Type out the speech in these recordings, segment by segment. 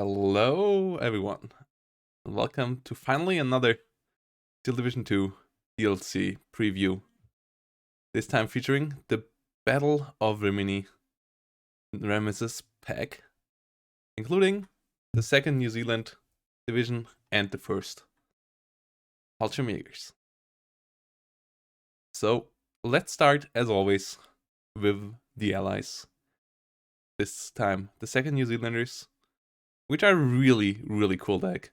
Hello, everyone. Welcome to finally another Steel Division 2 DLC preview. This time featuring the Battle of Rimini Remises pack, including the second New Zealand division and the first Falschirmjägers. So let's start, as always, with the allies. This time, the second New Zealanders, which are really cool deck.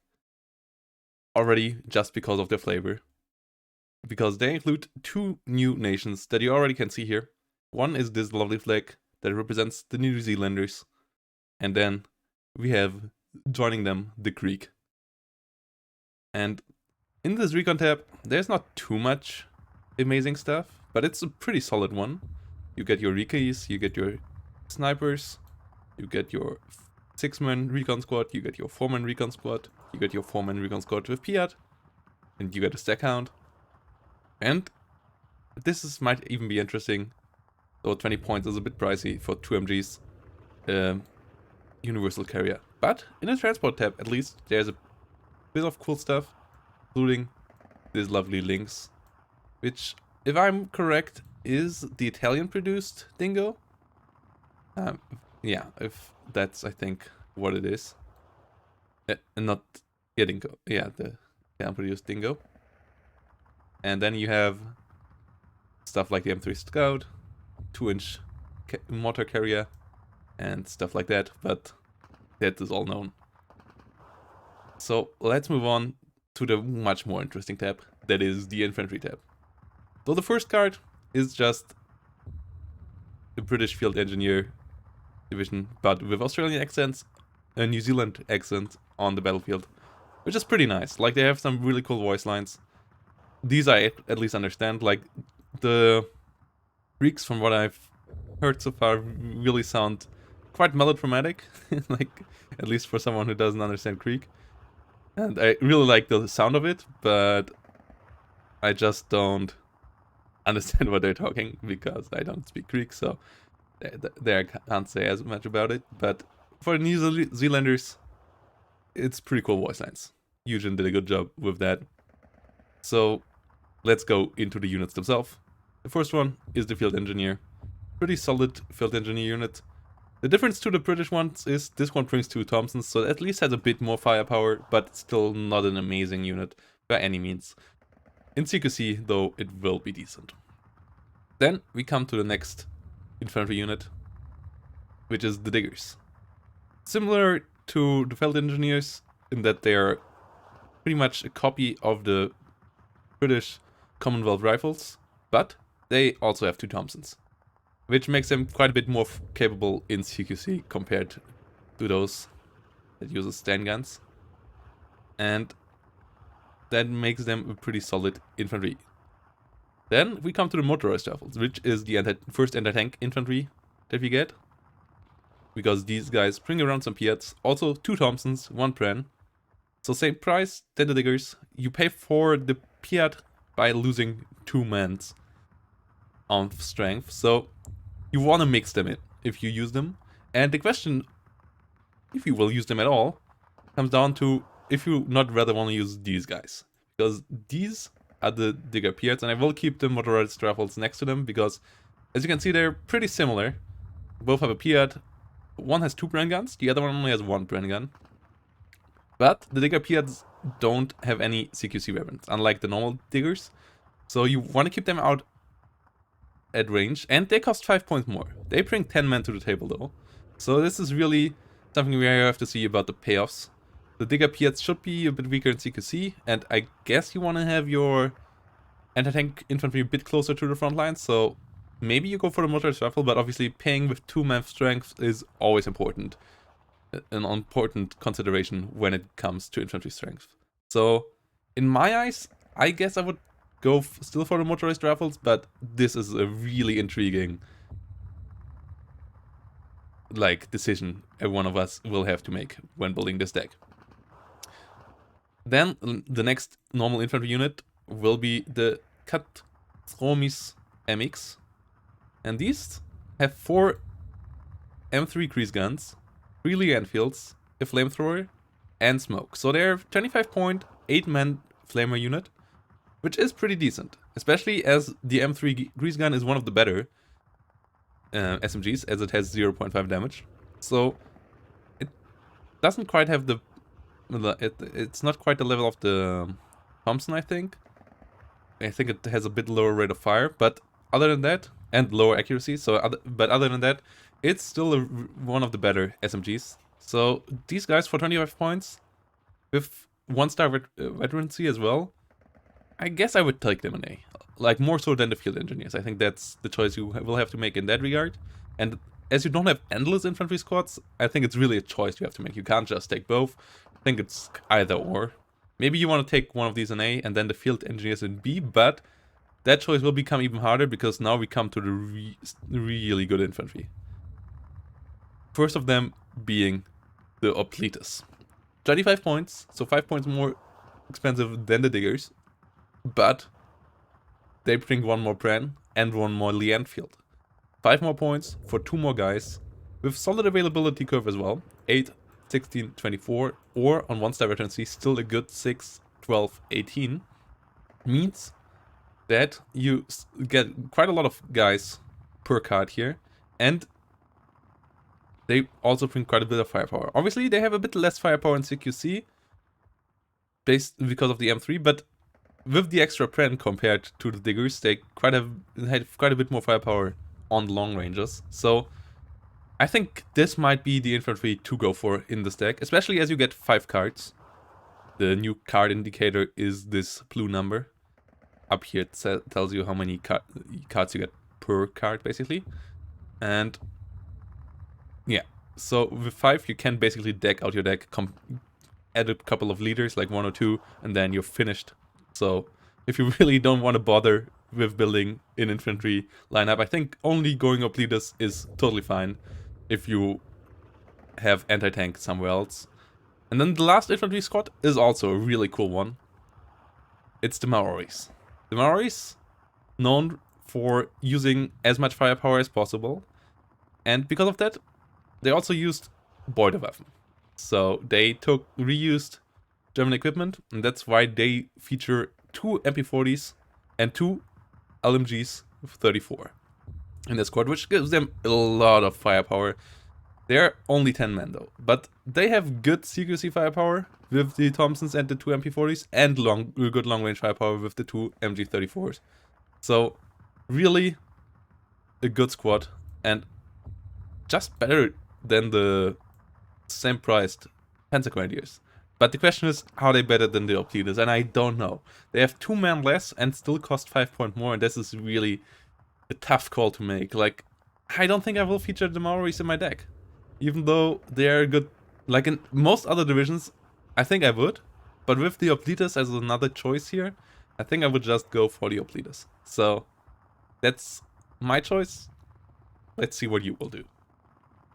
Already just because of their flavor. Because they include two new nations that you already can see here. One is this lovely flag that represents the New Zealanders. And then we have, joining them, the Greek. And in this recon tab, there's not too much amazing stuff, but it's a pretty solid one. You get your recons, you get your snipers, you get your 6-man recon squad, you get your 4-man recon squad, you get your 4-man recon squad with Piat, and you get a stack count. And this might even be interesting, though 20 points is a bit pricey for 2 MGs universal carrier. But in the transport tab, at least, there's a bit of cool stuff, including these lovely links, which, if I'm correct, is the Italian-produced Dingo. Yeah, if that's, I think, what it is. Not Dingo. Yeah, the Italian-produced Dingo. And then you have stuff like the M3 Scout, 2-inch mortar carrier, and stuff like that, but that is all known. So let's move on to the much more interesting tab, that is the infantry tab. So the first card is just the British Field Engineer division, but with Australian accents, a New Zealand accent on the battlefield, which is pretty nice. Like, they have some really cool voice lines. These I at least understand. Like, the Greeks, from what I've heard so far, really sound quite melodramatic, like, at least for someone who doesn't understand Greek. And I really like the sound of it, but I just don't understand what they're talking because I don't speak Greek, so there I can't say as much about it. But for New Zealanders, it's pretty cool voice lines. Eugen did a good job with that. So let's go into the units themselves. The first one is the Field Engineer. Pretty solid Field Engineer unit. The difference to the British ones is this one brings 2 Thompsons, so it at least has a bit more firepower, but still not an amazing unit by any means. In CQC, though, it will be decent. Then we come to the next infantry unit, which is the Diggers. Similar to the Field Engineers in that they are pretty much a copy of the British Commonwealth Rifles, but they also have 2 Thompsons, which makes them quite a bit more capable in CQC compared to those that uses stand guns. And that makes them a pretty solid infantry. Then we come to the motorized rifles, which is the first anti-tank infantry that we get. Because these guys bring around some Piats, also 2 Thompsons, 1 Bren. So same price than the Diggers. You pay for the Piat by losing 2 mans on strength. So you want to mix them in if you use them. And the question, if you will use them at all, comes down to if you not rather want to use these guys. Because these are the Digger Piats, and I will keep the motorized rifles next to them because, as you can see, they're pretty similar. Both have a Piat. One has 2 Bren guns, the other one only has 1 Bren gun. But the Digger Piats don't have any CQC weapons, unlike the normal Diggers. So you want to keep them out at range, and they cost 5 points more. They bring 10 men to the table though. So this is really something we have to see about the payoffs. The Digger Piats should be a bit weaker in CQC, and I guess you want to have your anti-tank infantry a bit closer to the front lines, so maybe you go for the motorized rifle, but obviously paying with 2-man strength is always important. An important consideration when it comes to infantry strength. So, in my eyes, I guess I would go still for the motorized rifles, but this is a really intriguing decision every one of us will have to make when building this deck. Then the next normal infantry unit will be the Katromis MX, and these have 4 M3 crease guns, 3 Lee Enfields, a flamethrower, and smoke. So they're 25.8 man flamer unit, which is pretty decent, especially as the M3 grease gun is one of the better SMGs, as it has 0.5 damage. So it doesn't quite have it's not quite the level of the Thompson, I think. I think it has a bit lower rate of fire, but other than that, and lower accuracy, but other than that, it's still one of the better SMGs. So these guys for 25 points, with 1-star veterancy as well, I guess I would take them an A. Like, more so than the field engineers. I think that's the choice you will have to make in that regard. And as you don't have endless infantry squads, I think it's really a choice you have to make. You can't just take both. I think it's either or. Maybe you want to take one of these in A and then the field engineers in B, but that choice will become even harder because now we come to the really good infantry. First of them being the Obletus. 25 points, so 5 points more expensive than the diggers, but they bring one more Bren and one more Lee Enfield. 5 more points for 2 more guys, with solid availability curve as well, 8, 16, 24, or on 1-star veterancy, still a good 6, 12, 18, means that you get quite a lot of guys per card here, and they also bring quite a bit of firepower. Obviously, they have a bit less firepower in CQC, because of the M3, but with the extra Pren compared to the diggers, they had quite a bit more firepower on the long ranges. So I think this might be the infantry to go for in this deck, especially as you get 5 cards. The new card indicator is this blue number. Up here it tells you how many cards you get per card, basically. And yeah, so with 5 you can basically deck out your deck, add a couple of leaders, like 1 or 2, and then you're finished. So if you really don't want to bother with building an infantry lineup, I think only going Obletus is totally fine if you have anti-tank somewhere else. And then the last infantry squad is also a really cool one. It's the Maoris. The Maoris, known for using as much firepower as possible, and because of that, they also used Beutewaffen. So they took reused German equipment, and that's why they feature 2 MP40s and 2 LMGs with 34 in the squad, which gives them a lot of firepower. They're only 10 men though, but they have good secrecy firepower with the Thompsons and the 2 MP40s, and good long range firepower with the 2 MG34s. So really a good squad, and just better than the same priced Panzer Grenadiers. But the question is, how are they better than the Obletus? And I don't know. They have 2 men less and still cost 5 points more, and this is really a tough call to make. Like, I don't think I will feature the Maoris in my deck. Even though they are good, like in most other divisions, I think I would. But with the Obletus as another choice here, I think I would just go for the Obletus. So, that's my choice. Let's see what you will do.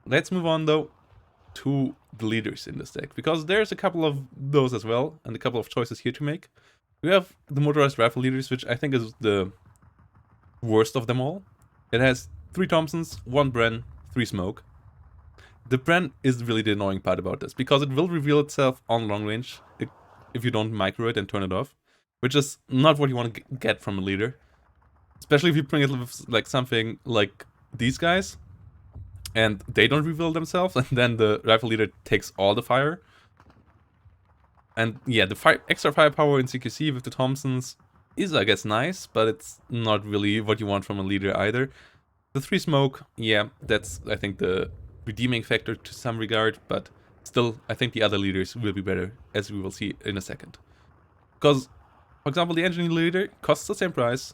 Let's move on though to the leaders in this deck, because there's a couple of those as well, and a couple of choices here to make. We have the motorized rifle leaders, which I think is the worst of them all. It has 3 Thompsons, 1 Bren, 3 Smoke. The Bren is really the annoying part about this, because it will reveal itself on long range if you don't micro it and turn it off, which is not what you want to get from a leader. Especially if you bring it with like something like these guys, and they don't reveal themselves, and then the rifle leader takes all the fire. And yeah, the extra firepower in CQC with the Thompsons is, I guess, nice, but it's not really what you want from a leader either. The 3 Smoke, yeah, that's, I think, the redeeming factor to some regard, but still, I think the other leaders will be better, as we will see in a second. Because, for example, the engineer leader costs the same price,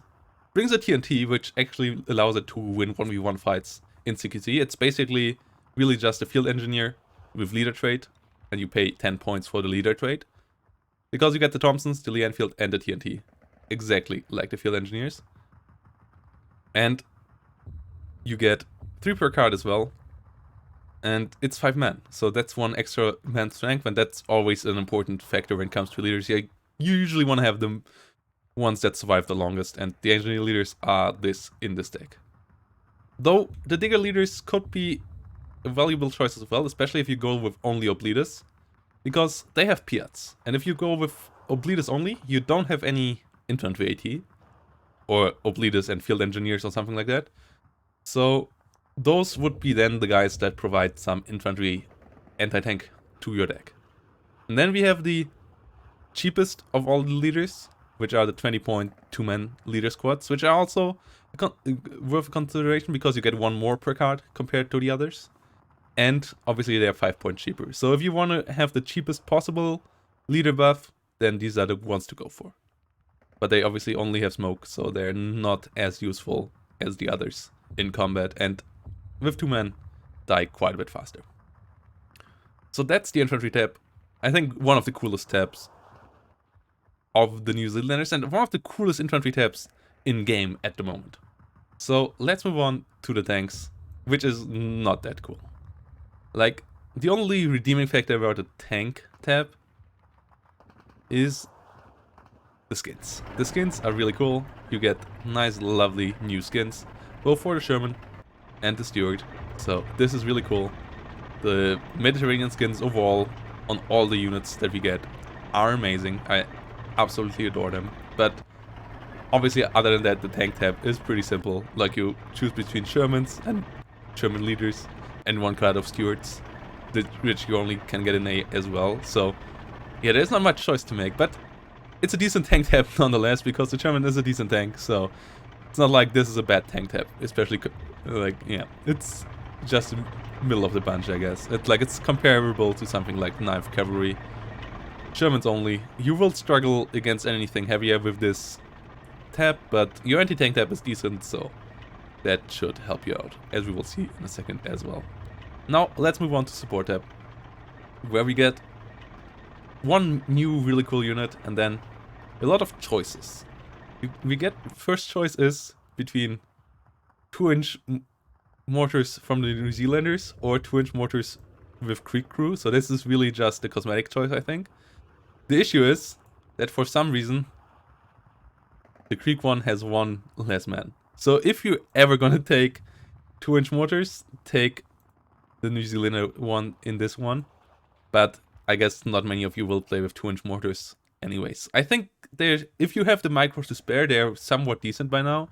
brings a TNT, which actually allows it to win 1v1 fights in CQC. It's basically really just a field engineer with leader trait, and you pay 10 points for the leader trait, because you get the Thompsons, the Lee Enfield, and the TNT, exactly like the field engineers. And you get 3 per card as well, and it's 5 men, so that's 1 extra man strength, and that's always an important factor when it comes to leaders. You usually want to have the ones that survive the longest, and the engineer leaders are this in this deck. Though the digger leaders could be a valuable choice as well, especially if you go with only Oblitus, because they have Piats. And if you go with Oblitus only, you don't have any infantry AT, or Oblitus and field engineers or something like that. So those would be then the guys that provide some infantry anti-tank to your deck. And then we have the cheapest of all the leaders, which are the 20-point 2-man leader squads, which are also worth consideration because you get one more per card compared to the others. And obviously they are 5 points cheaper. So if you want to have the cheapest possible leader buff, then these are the ones to go for. But they obviously only have smoke, so they're not as useful as the others in combat, and with 2 men, die quite a bit faster. So that's the infantry tab. I think one of the coolest tabs of the New Zealanders, and one of the coolest infantry tabs in-game at the moment. So let's move on to the tanks, which is not that cool. Like, the only redeeming factor about the tank tab is the skins. The skins are really cool. You get nice, lovely new skins, both for the Sherman and the Steward. So this is really cool. The Mediterranean skins overall on all the units that we get are amazing. I absolutely adore them. But obviously, other than that, the tank tab is pretty simple. Like, you choose between Shermans and Sherman leaders and one card of Stewards, which you only can get in A as well. So yeah, there's not much choice to make, but it's a decent tank tab nonetheless, because the Sherman is a decent tank, so it's not like this is a bad tank tab, especially, like, yeah, it's just middle of the bunch, I guess. It's comparable to something like 9th Cavalry. Shermans only. You will struggle against anything heavier with this tab, but your anti-tank tab is decent, so that should help you out, as we will see in a second as well. Now, let's move on to support tab, where we get one new really cool unit, and then a lot of choices. We get, first choice is between 2-inch mortars from the New Zealanders or 2-inch mortars with Creek Crew. So this is really just a cosmetic choice, I think. The issue is that for some reason the Creek one has one less man. So if you're ever gonna take 2-inch mortars, take the New Zealander one in this one. But I guess not many of you will play with 2-inch mortars anyways. I think if you have the micros to spare, they're somewhat decent by now.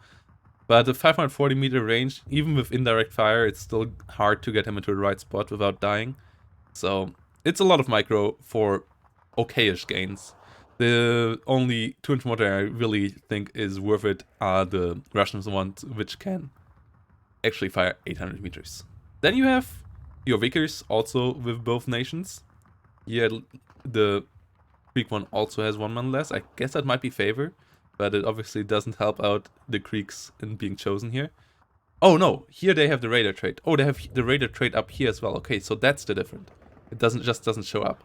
But the 540 meter range, even with indirect fire, it's still hard to get him into the right spot without dying. So it's a lot of micro for okayish gains. The only 2-inch mortar I really think is worth it are the Russian ones, which can actually fire 800 meters. Then you have your Vickers, also with both nations. Yeah, the Creek one also has 1 man less. I guess that might be favor, but it obviously doesn't help out the Creeks in being chosen here. Oh no, here they have the radar trait. Oh, they have the radar trait up here as well. Okay, so that's the difference. It doesn't show up.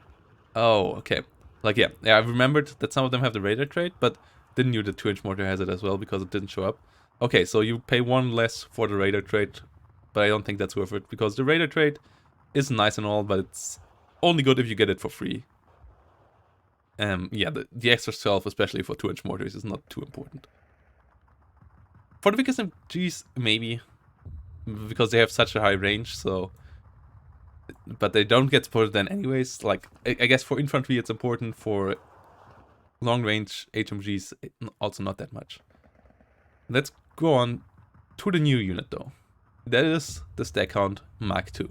Oh, okay. Like, yeah, I remembered that some of them have the radar trait, but didn't knew the 2-inch mortar has it as well because it didn't show up. Okay, so you pay 1 less for the radar trait, but I don't think that's worth it, because the radar trait is nice and all, but it's only good if you get it for free. Yeah, the extra self, especially for 2-inch mortars, is not too important. For the Vickers MGs, maybe, because they have such a high range, so... But they don't get supported then anyways. Like, I guess for infantry it's important, for long-range HMGs, also not that much. Let's go on to the new unit, though. That is the Stack Hound Mark II.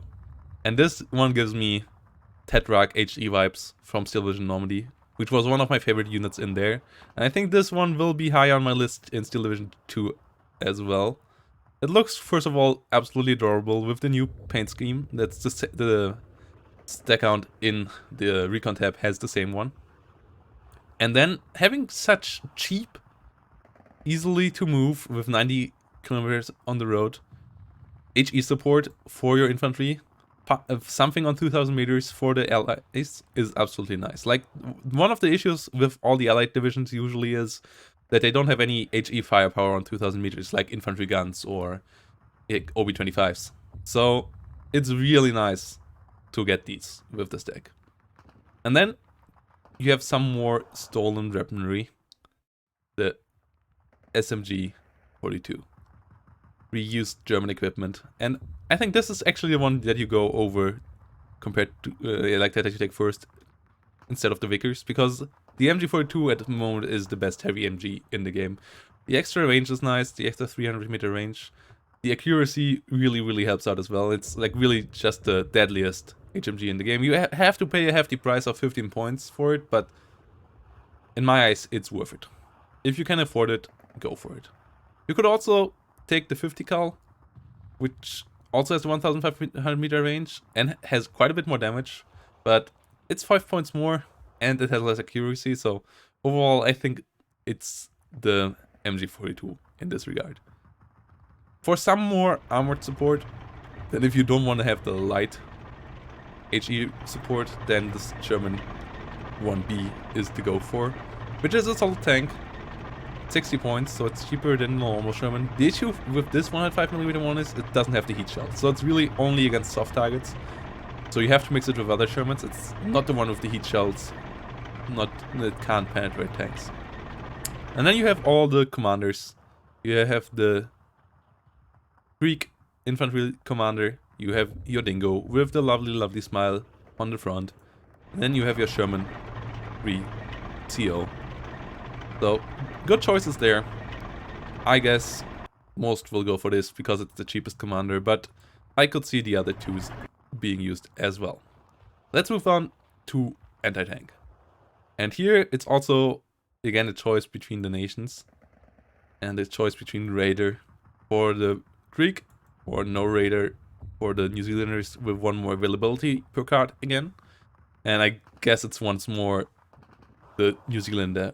And this one gives me Tetrarch HE vibes from Steel Division Normandy, which was one of my favorite units in there. And I think this one will be high on my list in Steel Division 2 as well. It looks, first of all, absolutely adorable with the new paint scheme. That's the Stack Hound in the Recon tab has the same one. And then having such cheap, easily to move with 90 kilometers on the road, HE support for your infantry, something on 2000 meters for the allies is absolutely nice. Like, one of the issues with all the allied divisions usually is that they don't have any HE firepower on 2000 meters, like infantry guns or OB-25s. So it's really nice to get these with this deck. And then you have some more stolen weaponry. The SMG 42. reused German equipment. And I think this is actually the one that you go over compared to, like that you take first instead of the Vickers, because the MG42 at the moment is the best heavy MG in the game. The extra range is nice, the extra 300-meter range. The accuracy really helps out as well. It's like really just the deadliest HMG in the game. You have to pay a hefty price of 15 points for it, but in my eyes, it's worth it. If you can afford it, go for it. You could also take the 50 cal, which also has the 1500-meter range and has quite a bit more damage, but it's 5 points more and it has less accuracy, so overall I think it's the MG42 in this regard. For some more armored support, then if you don't want to have the light HE support, then this German 1B is to go for, which is a solid tank. 60 points, so it's cheaper than normal Sherman. The issue with this 105mm one is it doesn't have the heat shell, so it's really only against soft targets. So you have to mix it with other Shermans. It's not the one with the heat shells, that can't penetrate tanks. And then you have all the commanders. You have the Greek infantry commander. You have your dingo with the lovely smile on the front. And then you have your Sherman 3 CO. So, good choices there. I guess most will go for this because it's the cheapest commander, but I could see the other twos being used as well. Let's move on to anti-tank. And here it's also, again, a choice between the nations. And a choice between Raider for the Greek, or no Raider for the New Zealanders with one more availability per card again. And I guess it's once more the New Zealander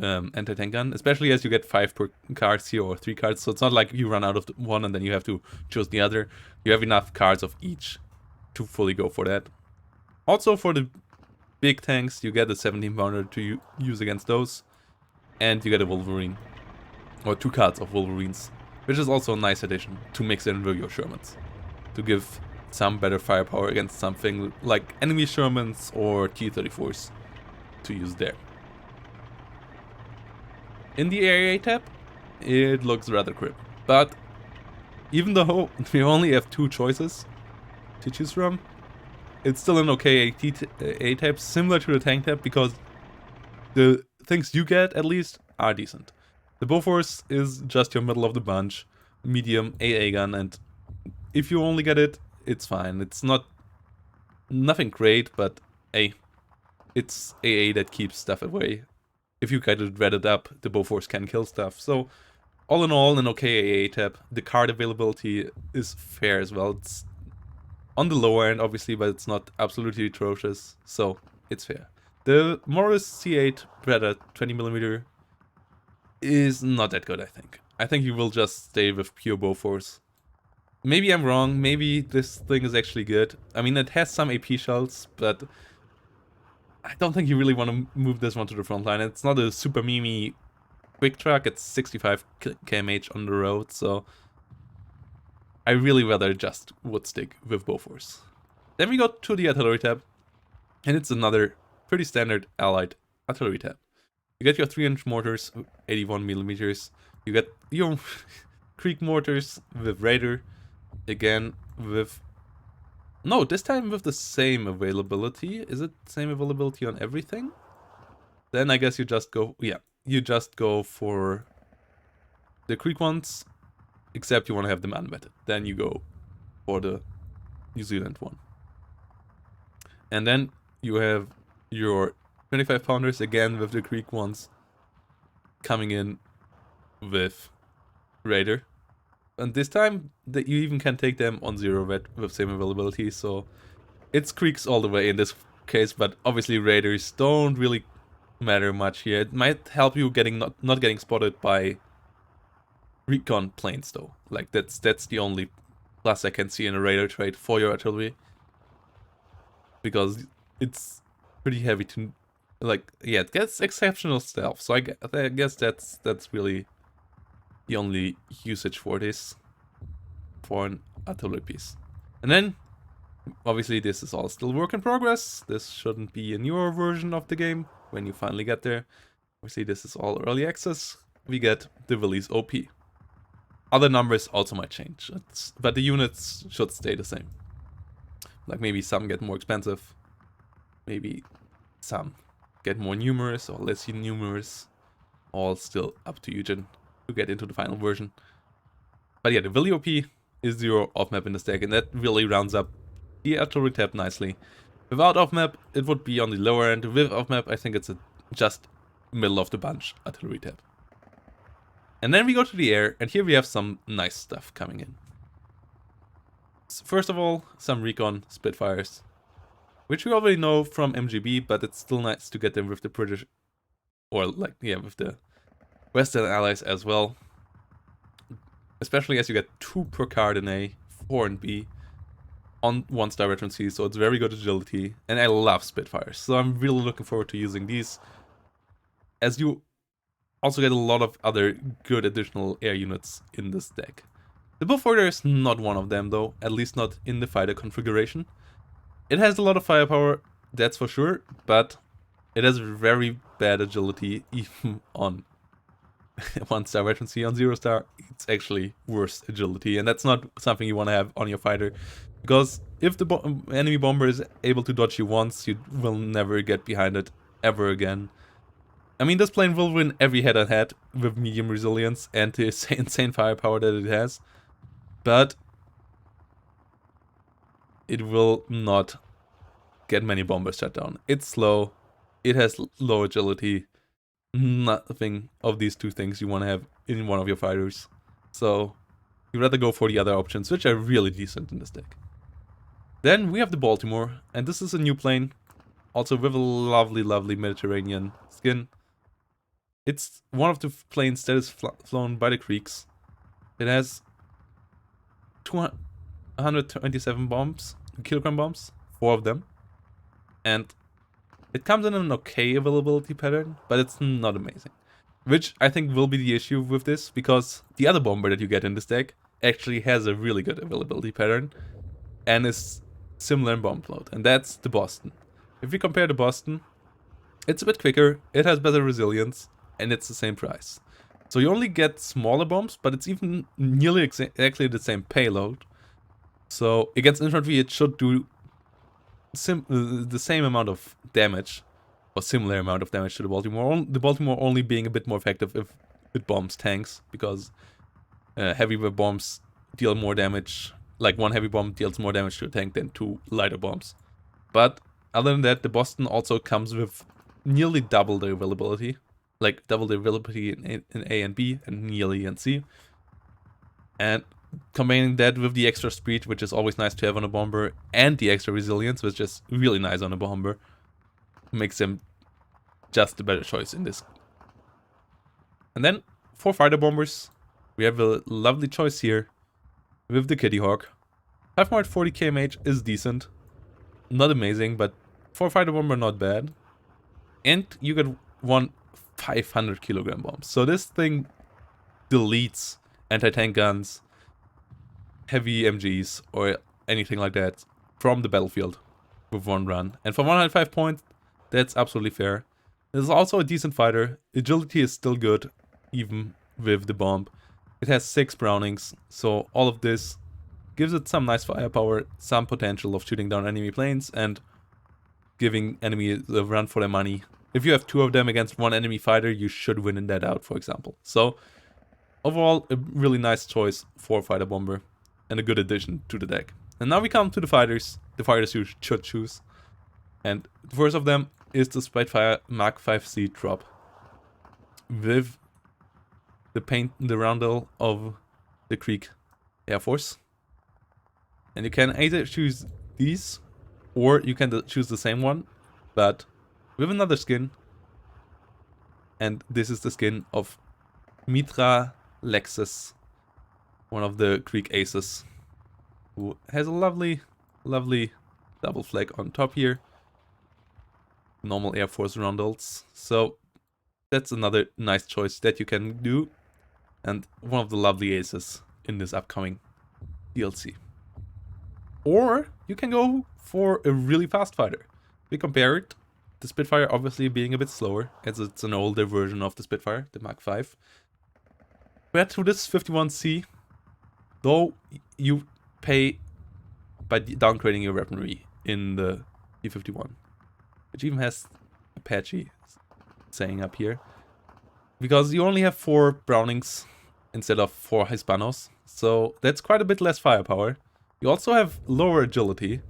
anti-tank gun, especially as you get 5 per cards here or 3 cards, so it's not like you run out of one and then you have to choose the other. You have enough cards of each to fully go for that. Also for the big tanks, you get a 17 pounder to use against those, and you get a Wolverine, or 2 cards of Wolverines, which is also a nice addition to mix in with your Shermans, to give some better firepower against something like enemy Shermans or T-34s to use there. In the area tab, it looks rather crisp, but even though we only have 2 choices to choose from, it's still an okay AT tab, similar to the tank tab, because the things you get, at least, are decent. The Bofors is just your middle of the bunch, medium AA gun, and if you only get it, it's fine. It's nothing great, but hey, it's AA that keeps stuff away. If you get it redded up, the Bofors can kill stuff. So, all in all, an okay AA tab. The card availability is fair as well. It's on the lower end, obviously, but it's not absolutely atrocious. So, it's fair. The Morris C8 Predator 20mm is not that good, I think. I think you will just stay with pure Bofors. Maybe I'm wrong. Maybe this thing is actually good. I mean, it has some AP shells, but I don't think you really want to move this one to the front line. It's not a super memey quick truck. It's 65 kmh on the road, so I really rather just would stick with Bofors. Then we go to the artillery tab, and it's another pretty standard allied artillery tab. You get your 3-inch mortars, 81mm. You get your Greek mortars with Raider, again with... No, this time with the same availability. Is it same availability on everything? Then I guess you just go... Yeah, you just go for the Greek ones, except you want to have them unvetted. Then you go for the New Zealand one. And then you have your 25 pounders, again with the Greek ones, coming in with Raider. And this time, that you even can take them on 0 vet with same availability, so it's Greeks all the way in this case, but obviously Raiders don't really matter much here. It might help you getting not getting spotted by recon planes though. Like that's the only plus I can see in a Raider trade for your artillery, because it's pretty heavy to, like, yeah, it gets exceptional stealth, so I guess that's really the only usage for this, for an artillery piece. And then, obviously this is all still work in progress. This shouldn't be a newer version of the game when you finally get there. Obviously this is all early access. We get the Willys OP. other numbers also might change, but the units should stay the same. Like maybe some get more expensive, maybe some get more numerous or less numerous. All still up to you, Jin, to get into the final version. But yeah, the Willy OP is 0 off-map in this deck, and that really rounds up the artillery tab nicely. Without off-map, it would be on the lower end. With off-map, I think it's just middle of the bunch artillery tab. And then we go to the air, and here we have some nice stuff coming in. First of all, some recon Spitfires, which we already know from MGB, but it's still nice to get them with the British, or like, yeah, with the Western allies as well. Especially as you get 2 per card in A, 4 in B, on 1-star veteran C, so it's very good agility, and I love Spitfires, so I'm really looking forward to using these, as you also get a lot of other good additional air units in this deck. The Bullfighter is not one of them though, at least not in the fighter configuration. It has a lot of firepower, that's for sure, but it has very bad agility even on 1-star veteran C. On 0-star, it's actually worse agility, and that's not something you want to have on your fighter, because if the enemy bomber is able to dodge you once, you will never get behind it ever again. I mean, this plane will win every head-on-head with medium resilience and the insane firepower that it has, but it will not get many bombers shut down. It's slow, it has low agility. Nothing of these two things you want to have in one of your fighters. So you'd rather go for the other options, which are really decent in this deck. Then we have the Baltimore, and this is a new plane, also with a lovely, lovely Mediterranean skin. It's one of the planes that is flown by the Greeks. It has 127 bombs, kilogram bombs, 4 of them. And it comes in an okay availability pattern, but it's not amazing. Which I think will be the issue with this, because the other bomber that you get in this deck actually has a really good availability pattern and is similar in bomb load, and that's the Boston. If we compare the Boston, it's a bit quicker, it has better resilience, and it's the same price. So you only get smaller bombs, but it's even nearly exactly the same payload. So against infantry it should do the same amount of damage, or similar amount of damage to the Baltimore. The Baltimore only being a bit more effective if it bombs tanks, because heavy bombs deal more damage. Like 1 heavy bomb deals more damage to a tank than 2 lighter bombs. But other than that, the Boston also comes with nearly double the availability. Like double the availability in A and B, and nearly in C. And combining that with the extra speed, which is always nice to have on a bomber, and the extra resilience, which is really nice on a bomber, makes them just a better choice in this. And then for fighter bombers, we have a lovely choice here with the Kitty Hawk. 540 kmh is decent, not amazing, but for a fighter bomber not bad. And you get 1 500 kilogram bomb. So this thing deletes anti-tank guns, heavy MGs, or anything like that from the battlefield with 1 run. And for 105 points, that's absolutely fair. This is also a decent fighter. Agility is still good, even with the bomb. It has 6 Brownings, so all of this gives it some nice firepower, some potential of shooting down enemy planes, and giving enemies a run for their money. If you have 2 of them against 1 enemy fighter, you should win in that out, for example. So overall, a really nice choice for a fighter bomber, and a good addition to the deck. And now we come to the fighters you should choose. And the first of them is the Spitfire Mark 5C drop, with the roundel of the Greek Air Force. And you can either choose these, or you can choose the same one, but with another skin. And this is the skin of Mitra Lexus, one of the Greek aces, who has a lovely, lovely double flag on top here. Normal Air Force roundels. So that's another nice choice that you can do, and one of the lovely aces in this upcoming DLC. Or you can go for a really fast fighter. We compare it, the Spitfire obviously being a bit slower, as it's an older version of the Spitfire, the Mark V. Compared to this 51C, though you pay by downgrading your weaponry in the T51, which even has Apache saying up here, because you only have 4 Brownings instead of 4 Hispanos, so that's quite a bit less firepower. You also have lower agility,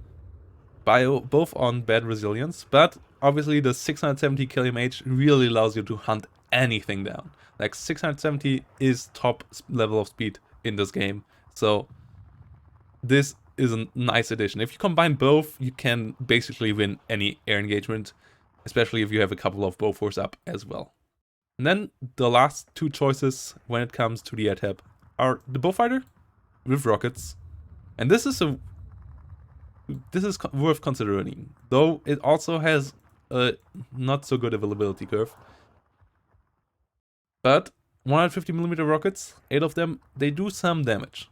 both on bad resilience, but obviously the 670 kmh really allows you to hunt anything down. Like 670 is top level of speed in this game, so this is a nice addition. If you combine both, you can basically win any air engagement, especially if you have a couple of Bofors up as well. And then the last 2 choices when it comes to the air tab are the Bowfighter with rockets, and this is worth considering, though it also has a not so good availability curve. But 150mm rockets, 8 of them, they do some damage.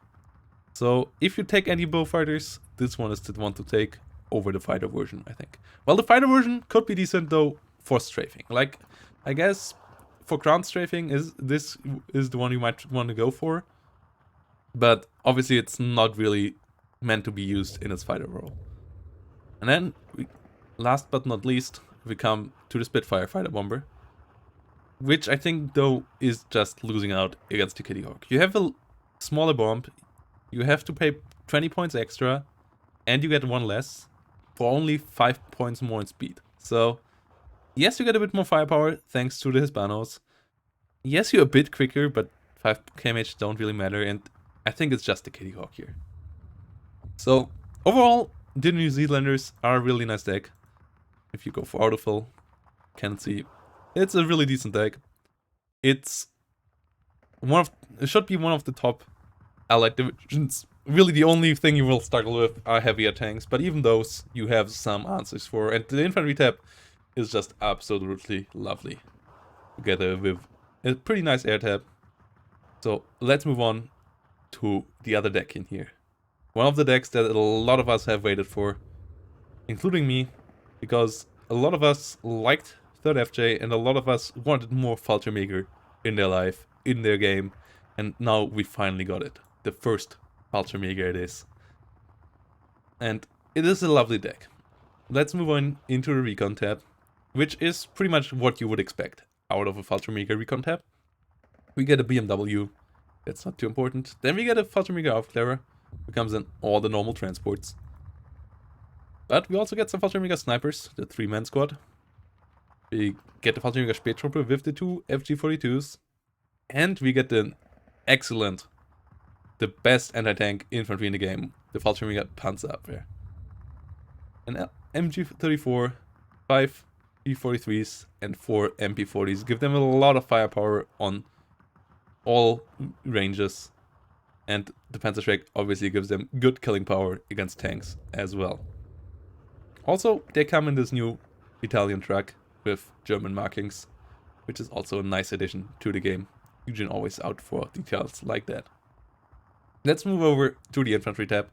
So if you take any Bowfighters, this one is the one to take over the fighter version, I think. Well, the fighter version could be decent though for strafing. Like, I guess for ground strafing this is the one you might want to go for. But obviously it's not really meant to be used in its fighter role. And then, last but not least, we come to the Spitfire fighter bomber, which I think though is just losing out against the Kitty Hawk. You have a smaller bomb, you have to pay 20 points extra, and you get 1 less for only 5 points more in speed. So, yes, you get a bit more firepower thanks to the Hispanos. Yes, you're a bit quicker, but 5 kmh don't really matter, and I think it's just the Kitty Hawk here. So, overall, the New Zealanders are a really nice deck. If you go for autofill, can see it's a really decent deck. It should be one of the top allied divisions. Really, the only thing you will struggle with are heavier tanks, but even those you have some answers for. And the infantry tab is just absolutely lovely, together with a pretty nice air tab. So let's move on to the other deck in here. One of the decks that a lot of us have waited for, including me, because a lot of us liked 3rd FJ and a lot of us wanted more Falschirmjäger in their life, in their game, and now we finally got it. The first Falschirmjäger it is. And it is a lovely deck. Let's move on into the Recon tab, which is pretty much what you would expect out of a Falschirmjäger Recon tab. We get a BMW, that's not too important. Then we get a Falschirmjäger Aufklärer, who comes in all the normal transports. But we also get some Falschirmjäger Snipers, the 3-man squad. We get the Falschirmjäger Spätruppe with the 2 FG42s. And we get the excellent, the best anti-tank infantry in the game, the Falschirmjäger Panzerabwehr. An MG34, 5 P43s and 4 MP40s give them a lot of firepower on all ranges. And the Panzerschreck obviously gives them good killing power against tanks as well. Also, they come in this new Italian truck with German markings, which is also a nice addition to the game. Eugen always out for details like that. Let's move over to the infantry tab.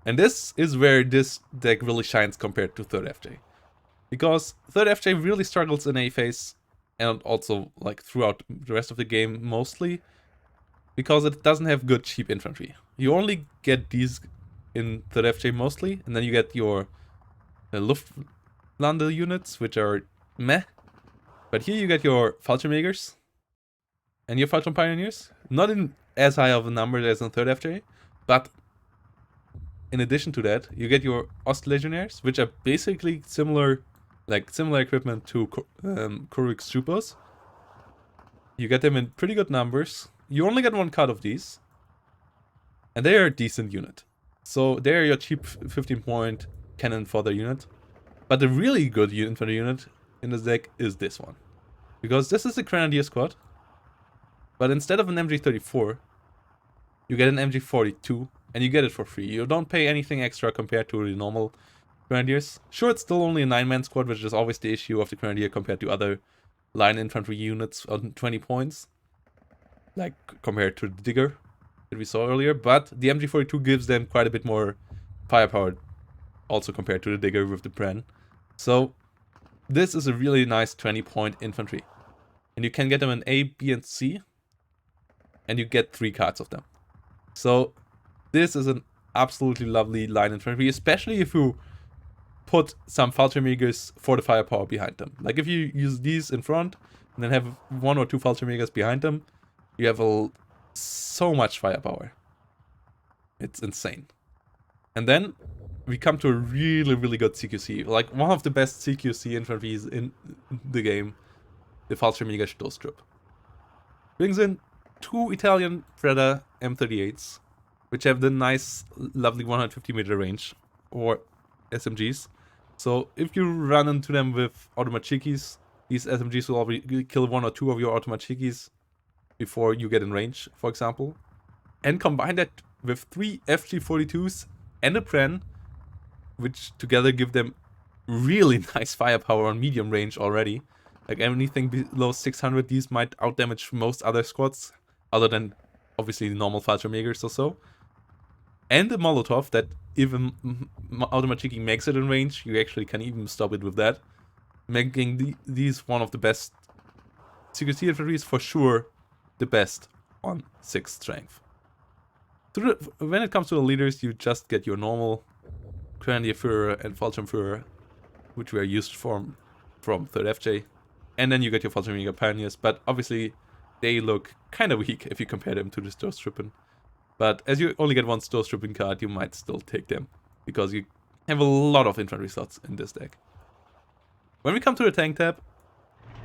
And this is where this deck really shines compared to 3rd FJ. Because 3rd FJ really struggles in A phase, and also like throughout the rest of the game mostly, because it doesn't have good cheap infantry. You only get these in 3rd FJ mostly, and then you get your Luftlande units, which are meh. But here you get your Fallschirmjägers and your Fallschirm Pioneers. Not in as high of a number as in 3rd FJ, but in addition to that, you get your Ostlegionnaires, which are basically similar equipment to Kuruk's Troopers. You get them in pretty good numbers. You only get 1 cut of these, and they are a decent unit. So they are your cheap 15-point cannon fodder unit. But the really good infantry unit in this deck is this one. Because this is a Grenadier squad, but instead of an MG34, you get an MG42, and you get it for free. You don't pay anything extra compared to the normal Grenadiers. Sure, it's still only a 9-man squad, which is always the issue of the Grenadier compared to other line infantry units on 20 points. Like, compared to the Digger that we saw earlier. But the MG42 gives them quite a bit more firepower, also compared to the Digger with the Bren. So, this is a really nice 20-point infantry. And you can get them in A, B, and C. And you get 3 cards of them. So, this is an absolutely lovely line infantry, especially if you put some Falschirmjägers for the firepower behind them. Like if you use these in front and then have 1 or 2 Falschirmjägers behind them, you have so much firepower. It's insane. And then we come to a really, really good CQC. Like one of the best CQC infantries in the game, the Falschirmjäger Stoßtrupp. Brings in 2 Italian Predator M38s, which have the nice, lovely 150 meter range, or SMGs. So if you run into them with automachikis, these SMGs will already kill 1 or 2 of your automachikis before you get in range, for example. And combine that with 3 FG42s and a Pren, which together give them really nice firepower on medium range already. Like anything below 600, these might outdamage most other squads, other than obviously normal Falschirmjägers or so. And a Molotov that if an automachiki makes it in range, you actually can even stop it with that. Making these one of the best CQC infantries, for sure the best on 6 strength. So when it comes to the leaders, you just get your normal Grenadierführer and Fallschirmführer, which we are used from 3rd FJ. And then you get your Falschirmjäger Pioneers, but obviously they look kind of weak if you compare them to the Stoßtruppen. But as you only get 1 Stoßtruppen card, you might still take them, because you have a lot of infantry slots in this deck. When we come to the tank tab,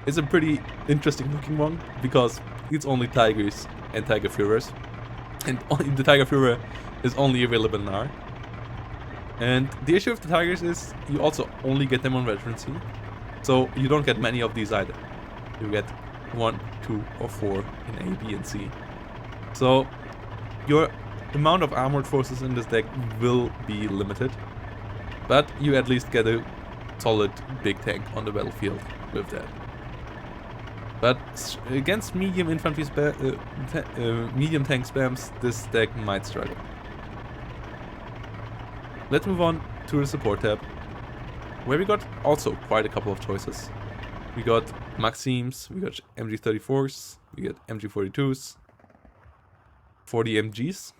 it's a pretty interesting looking one, because it's only Tigers and Tiger Führers. And the Tiger Führer is only available in R. And the issue with the Tigers is you also only get them on veterancy. So you don't get many of these either. You get 1, 2, or 4 in A, B, and C. So your amount of armored forces in this deck will be limited. But you at least get a solid big tank on the battlefield with that. But against medium infantry medium tank spams, this deck might struggle. Let's move on to the support tab, where we got also quite a couple of choices. We got Maxims, we got MG34s, we got MG42s, 40 MGs.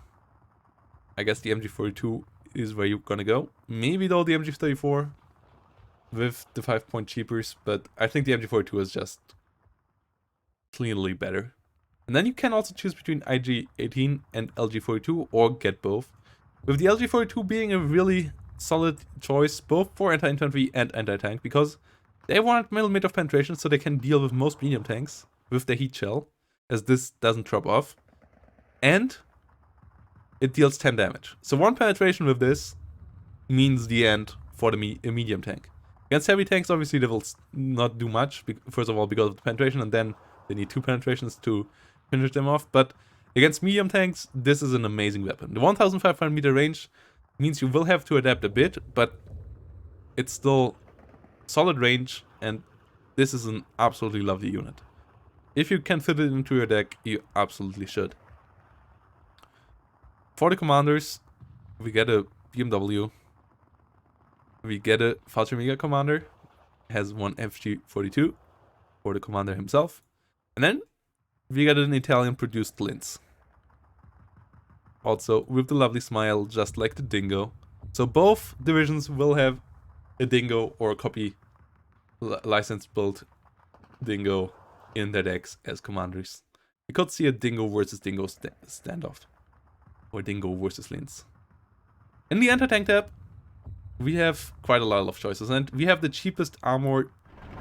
I guess the MG42 is where you're gonna go. Maybe though the MG34 with the 5-point cheapers, but I think the MG42 is just clearly better. And then you can also choose between IG-18 and LG-42 or get both. With the LG-42 being a really solid choice both for anti-infantry and anti-tank, because they want 1mm of penetration so they can deal with most medium tanks with their heat shell, as this doesn't drop off. And it deals 10 damage. So 1 penetration with this means the end for the medium tank. Against heavy tanks, obviously they will not do much, first of all because of the penetration, and then they need 2 penetrations to finish them off. But against medium tanks, this is an amazing weapon. The 1500 meter range means you will have to adapt a bit, but it's still solid range, and this is an absolutely lovely unit. If you can fit it into your deck, you absolutely should. For the commanders, we get a BMW. We get a Falschirmjäger commander. Has 1 FG42 for the commander himself. And then we get an Italian produced Linz. Also with the lovely smile, just like the Dingo. So both divisions will have a Dingo or a copy licensed built Dingo in their decks as commanders. We could see a Dingo versus Dingo standoff. Or Dingo versus Linz. In the anti-tank tab, we have quite a lot of choices, and we have the cheapest armor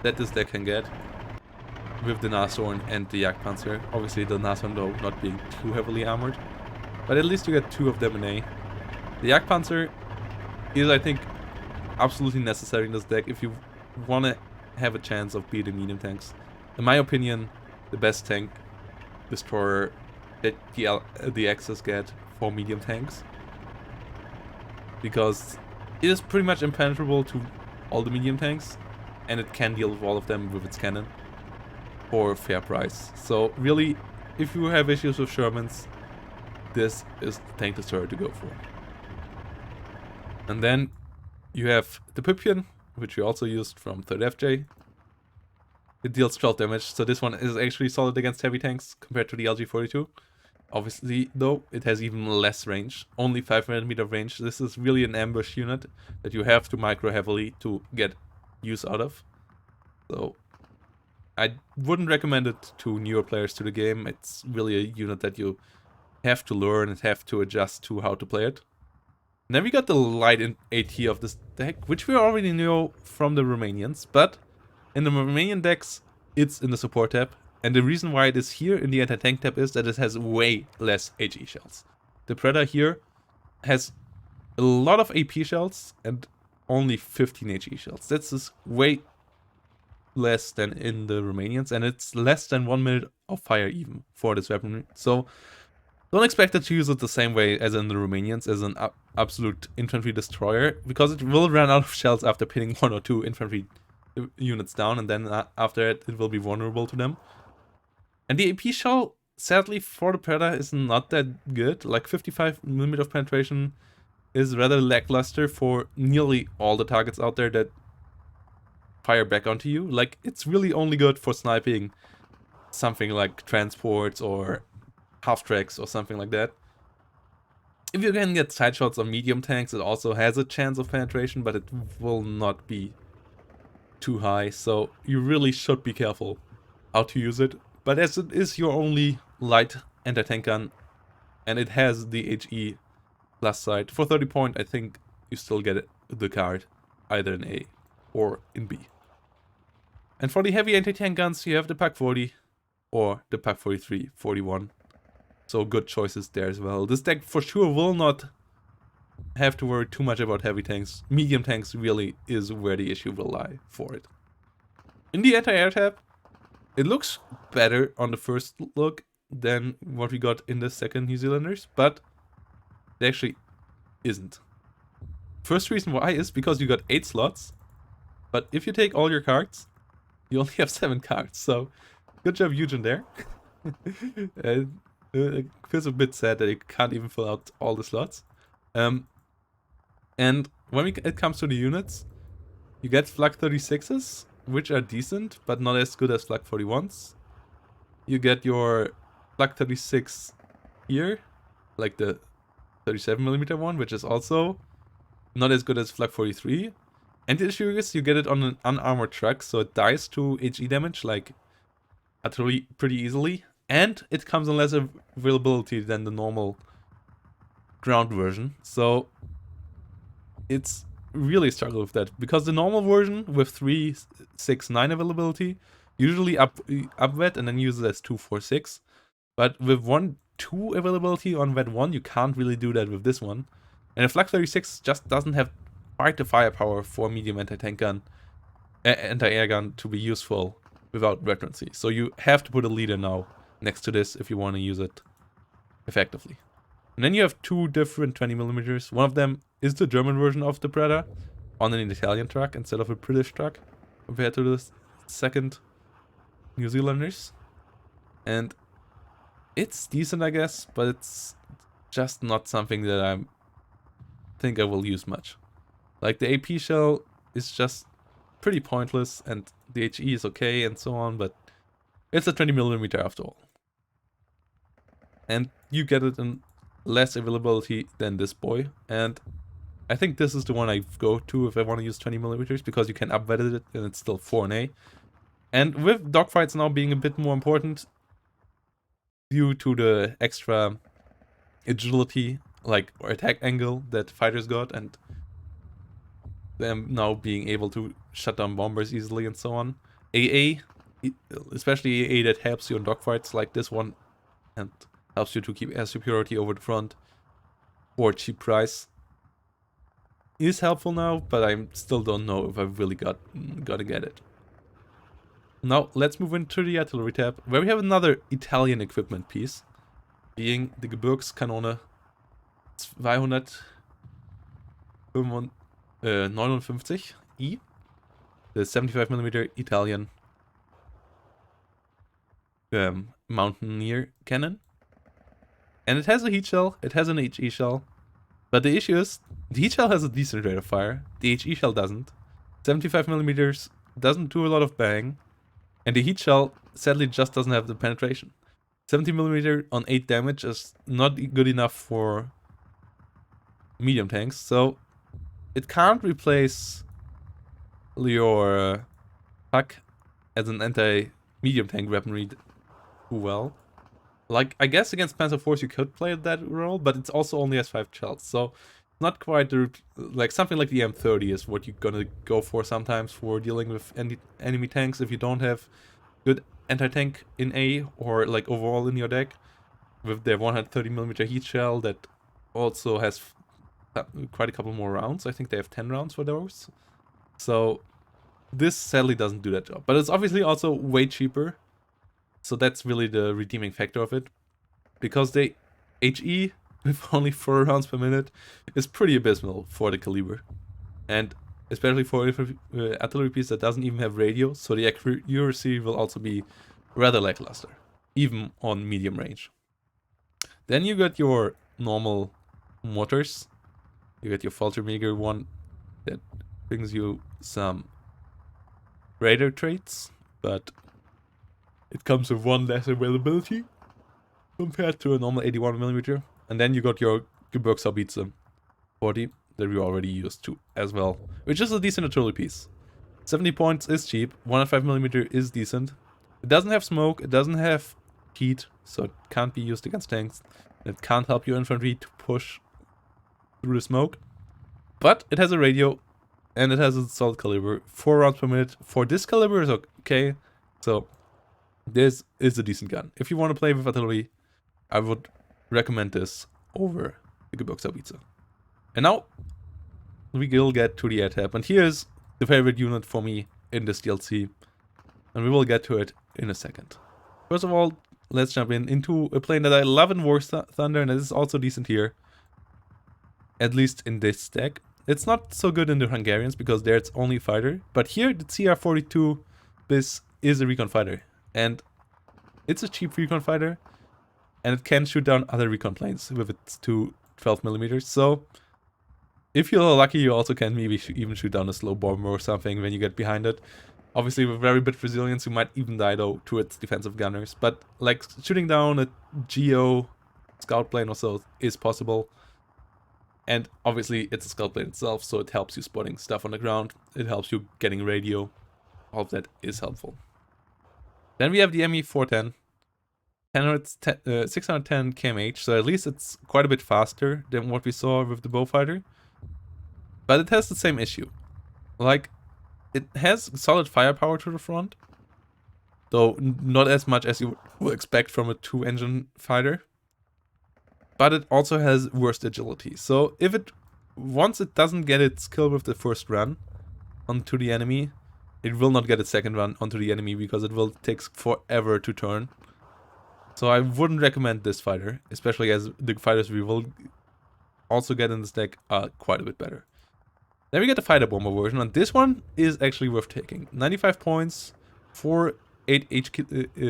that this deck can get with the Nashorn and the Jagdpanzer. Obviously the Nashorn though not being too heavily armored, but at least you get 2 of them in A. The Jagdpanzer is, I think, absolutely necessary in this deck if you want to have a chance of beating medium tanks. In my opinion, the best tank destroyer that the Axis get for medium tanks, because it is pretty much impenetrable to all the medium tanks, and it can deal with all of them with its cannon for a fair price. So really, if you have issues with Shermans, this is the tank destroyer to go for. And then you have the Püppchen, which we also used from 3rd FJ. It deals 12 damage, so this one is actually solid against heavy tanks compared to the LG-42. Obviously, though, it has even less range, only 5mm range. This is really an ambush unit that you have to micro heavily to get use out of. So I wouldn't recommend it to newer players to the game. It's really a unit that you have to learn and have to adjust to how to play it. And then we got the light in AT of this deck, which we already know from the Romanians, but in the Romanian decks, it's in the support tab. And the reason why it is here in the anti-tank tab is that it has way less HE shells. The Predator here has a lot of AP shells and only 15 HE shells. That's way less than in the Romanians, and it's less than 1 minute of fire even for this weapon. So don't expect it to use it the same way as in the Romanians, as an absolute infantry destroyer, because it will run out of shells after pinning 1 or 2 infantry units down, and then after it will be vulnerable to them. And the AP shell, sadly for the Predator, is not that good. Like 55mm of penetration is rather lackluster for nearly all the targets out there that fire back onto you. Like, it's really only good for sniping something like transports or half-tracks or something like that. If you can get side shots on medium tanks, it also has a chance of penetration, but it will not be too high, so you really should be careful how to use it. But as it is your only light anti-tank gun, and it has the HE plus side, for 30 point I think you still get the card, either in A or in B. And for the heavy anti-tank guns, you have the Pak 40 or the Pak 43, 41. So good choices there as well. This deck for sure will not have to worry too much about heavy tanks. Medium tanks really is where the issue will lie for it. In the anti-air tab, it looks better on the first look than what we got in the second New Zealanders, but it actually isn't. First reason why is because you got 8 slots, but if you take all your cards, you only have 7 cards, so good job Eugen there. It feels a bit sad that you can't even fill out all the slots. And when it comes to the units, you get Flak 36s, which are decent, but not as good as Flak 41s. You get your Flak 36 here, like the 37mm one, which is also not as good as Flak 43. And the issue is you get it on an unarmored truck, so it dies to HE damage, like, utterly pretty easily. And it comes in less availability than the normal ground version. So it's really a struggle with that. Because the normal version with 3, 6, 9 availability usually up vet and then use it as 2, 4, 6. But with 1, 2 availability on vet 1, you can't really do that with this one. And the Flak 36 just doesn't have quite the firepower for a medium anti-tank gun, anti-air gun to be useful without veterancy. So you have to put a leader now next to this if you want to use it effectively. And then you have 2 different 20mm. One of them is the German version of the Predator on an Italian truck instead of a British truck compared to the second New Zealanders. And it's decent, I guess, but it's just not something that I think I will use much. Like, the AP shell is just pretty pointless, and the HE is okay and so on, but it's a 20mm after all. And you get it in less availability than this boy, and I think this is the one I go to if I want to use 20mm, because you can up-vet it and it's still 4-A. And with dogfights now being a bit more important, due to the extra agility, like, or attack angle that fighters got, and them now being able to shut down bombers easily and so on. AA, especially AA that helps you in dogfights like this one, and helps you to keep air superiority over the front for a cheap price, is helpful now, but I still don't know if I really gotta get it. Now let's move into the artillery tab, where we have another Italian equipment piece, being the Gebirgskanone 259i, the 75mm Italian mountaineer cannon. And it has a heat shell, it has an HE shell, but the issue is, the heat shell has a decent rate of fire, the HE shell doesn't. 75mm doesn't do a lot of bang, and the heat shell sadly just doesn't have the penetration. 70mm on 8 damage is not good enough for medium tanks, so it can't replace your Puck as an anti-medium tank weaponry too well. Like, I guess against Panzer Force you could play that role, but it's also only has 5 shells, so not quite the, like something like the M30 is what you're gonna go for sometimes for dealing with enemy tanks if you don't have good anti-tank in A or like overall in your deck with their 130mm heat shell that also has quite a couple more rounds. I think they have 10 rounds for those. So this sadly doesn't do that job, but it's obviously also way cheaper. So that's really the redeeming factor of it, because they HE with only 4 rounds per minute is pretty abysmal for the caliber, and especially for artillery piece that doesn't even have radio, so the accuracy will also be rather lackluster, even on medium range. Then you got your normal mortars. You got your Falschirmjäger one that brings you some radar traits, but it comes with 1 less availability compared to a normal 81mm. And then you got your Gebirgshaubitze 40 that we already used too as well, which is a decent artillery piece. 70 points is cheap, 105mm is decent. It doesn't have smoke, it doesn't have heat, so it can't be used against tanks. It can't help your infantry to push through the smoke. But it has a radio, and it has a solid caliber. 4 rounds per minute. For this caliber is okay, so this is a decent gun. If you want to play with artillery, I would recommend this over the Gebirgshaubitze. And now we will get to the air tab, and here's the favorite unit for me in this DLC, and we will get to it in a second. First of all, let's jump into a plane that I love in War Thunder, and it is also decent here, at least in this deck. It's not so good in the Hungarians because there it's only fighter, but here the CR42 bis is a recon fighter, and it's a cheap recon fighter, and it can shoot down other recon planes with its 2 12mm. So if you're lucky, you also can maybe even shoot down a slow bomber or something when you get behind it. Obviously with very bit resilience you might even die though to its defensive gunners, but like shooting down a GO scout plane or so is possible. And obviously it's a scout plane itself, so it helps you spotting stuff on the ground, it helps you getting radio, all of that is helpful. Then we have the ME 410, 610 kmh, so at least it's quite a bit faster than what we saw with the Bowfighter. But it has the same issue. Like, it has solid firepower to the front, though not as much as you would expect from a 2-engine fighter. But it also has worse agility. So if once it doesn't get its kill with the first run onto the enemy, it will not get its second run onto the enemy because it will take forever to turn. So I wouldn't recommend this fighter, especially as the fighters we will also get in this deck are quite a bit better. Then we get the fighter bomber version, and this one is actually worth taking. 95 points for 8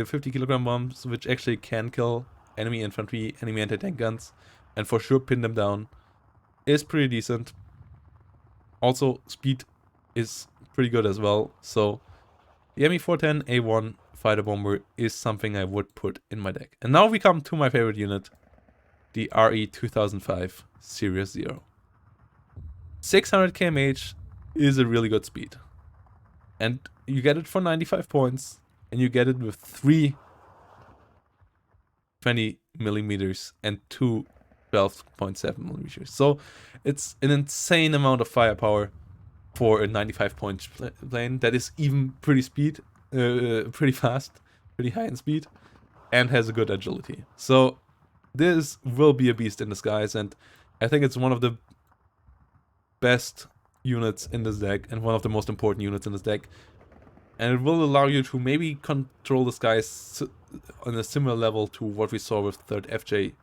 50 kilogram bombs, which actually can kill enemy infantry, enemy anti-tank guns, and for sure pin them down, is pretty decent. Also, speed is pretty good as well, so the ME 410 A1 fighter bomber is something I would put in my deck. And now we come to my favorite unit, the RE 2005 Series 0. 600 kmh is a really good speed, and you get it for 95 points, and you get it with 3 20mm and 2 12.7mm. So it's an insane amount of firepower for a 95 point plane that is even pretty fast, pretty high in speed, and has a good agility. So this will be a beast in disguise, and I think it's one of the best units in this deck and one of the most important units in this deck, and it will allow you to maybe control the skies on a similar level to what we saw with 3rd FJ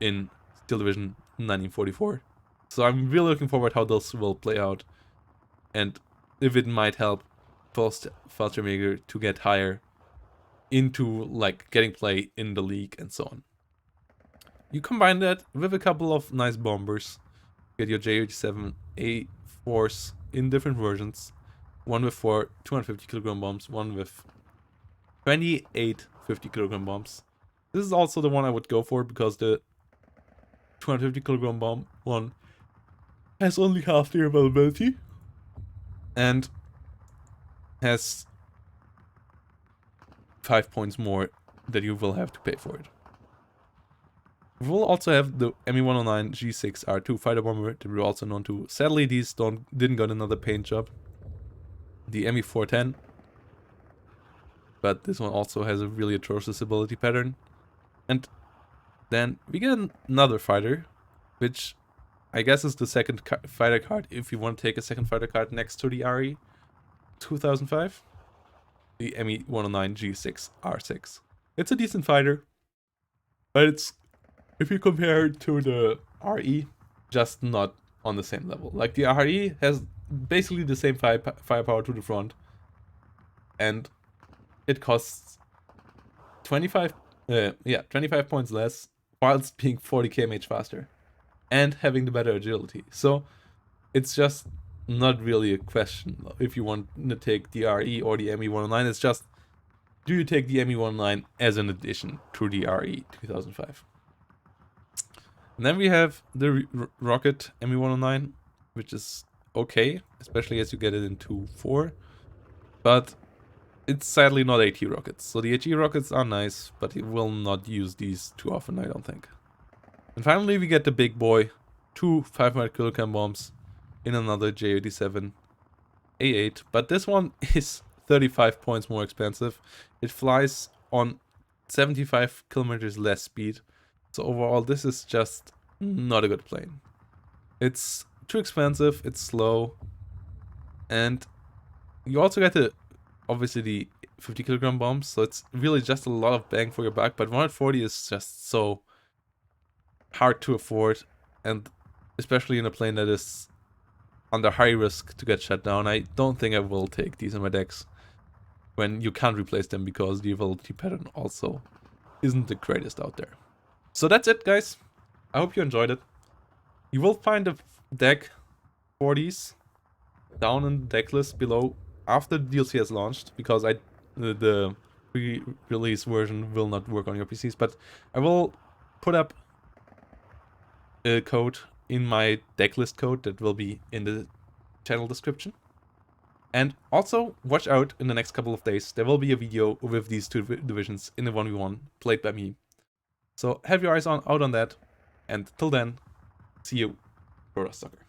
in Steel Division 1944. So I'm really looking forward how this will play out, and if it might help Falschirmjäger to get higher into like getting play in the league and so on. You combine that with a couple of nice bombers, get your J87A Force in different versions. One with 250 kilogram bombs, one with 28 50 kilogram bombs. This is also the one I would go for because the 250 kilogram bomb one has only half the availability and has 5 points more that you will have to pay for it. We will also have the Me-109 G6R2 fighter bomber that we're also known to. Sadly, these didn't get another paint job. The Me-410, but this one also has a really atrocious ability pattern. And then we get another fighter, which I guess is the second fighter card if you want to take a second fighter card next to the RE 2005. The Me-109 G6R6. It's a decent fighter, but it's, if you compare it to the RE, just not on the same level. Like the RE has basically the same firepower to the front, and it costs 25 points less, whilst being 40 kmh faster, and having the better agility. So it's just not really a question if you want to take the RE or the Me-109. It's just, do you take the Me-109 as an addition to the RE 2005? And then we have the rocket Me-109, which is okay, especially as you get it in 2.4, but it's sadly not AT rockets. So the AT rockets are nice, but you will not use these too often, I don't think. And finally we get the big boy, 2 500 kilogram bombs in another J87 A8, but this one is 35 points more expensive. It flies on 75 kilometers less speed. So overall, this is just not a good plane. It's too expensive, it's slow, and you also get obviously the 50 kilogram bombs, so it's really just a lot of bang for your buck, but 140 is just so hard to afford, and especially in a plane that is under high risk to get shut down. I don't think I will take these in my decks when you can't replace them because the ability pattern also isn't the greatest out there. So that's it, guys. I hope you enjoyed it. You will find a deck for these down in the deck list below after the DLC has launched, because the pre-release version will not work on your PCs, but I will put up a code in my decklist code that will be in the channel description. And also, watch out in the next couple of days, there will be a video with these two divisions in the 1v1 played by me. So have your eyes out on that, and till then, see you, Sucker.